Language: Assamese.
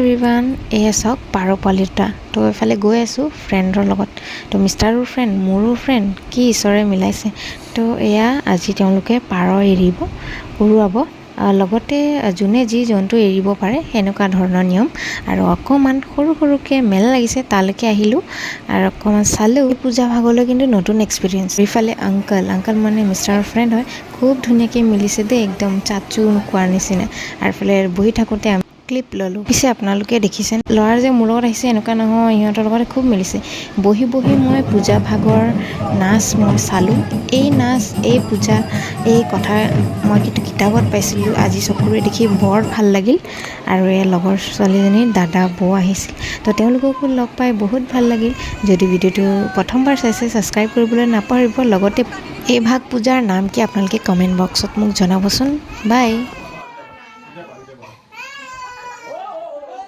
এভৰিৱান এয়া চাওক পাৰ পোৱালি দুটা তো এফালে গৈ আছোঁ ফ্ৰেণ্ডৰ লগত তো মিষ্টাৰো ফ্ৰেণ্ড মোৰো ফ্ৰেণ্ড কি ঈশ্বৰে মিলাইছে তো এয়া আজি তেওঁলোকে পাৰ উৰুৱাব লগতে যোনে যি জন্তু এৰিব পাৰে সেনেকুৱা ধৰণৰ নিয়ম আৰু অকণমান সৰুকৈ মেলা লাগিছে তালৈকে আহিলোঁ আৰু অকণমান চালোঁ পূজা ভাগলৈ কিন্তু নতুন এক্সপিৰিয়েঞ্চ ইফালে আংকল মানে মিষ্টাৰৰ ফ্ৰেণ্ড হয় খুব ধুনীয়াকৈ মিলিছে দেই একদম চাচু কোৱাৰ নিচিনা আৰু ইফালে বহি থাকোঁতে ক্লিপ ল'লোঁ পিছে আপোনালোকে দেখিছে ল'ৰা যে মোৰ লগত আহিছে এনেকুৱা নহয় ইহঁতৰ লগত খুব মিলিছে বহি মই পূজা ভাগৰ নাচ মই চালোঁ এই নাচ এই পূজা এই কথা মই কিন্তু কিতাপত পাইছিলোঁ আজি চকুৰে দেখি বৰ ভাল লাগিল আৰু এই লগৰ ছোৱালীজনীৰ দাদা বৌ আহিছিল তো তেওঁলোককো লগ পাই বহুত ভাল লাগিল যদি ভিডিঅ'টো প্ৰথমবাৰ চাইছে ছাবস্ক্ৰাইব কৰিবলৈ নাপাহৰিব লগতে এই ভাগ পূজাৰ নাম কি আপোনালোকে কমেণ্ট বক্সত মোক জনাবচোন বাই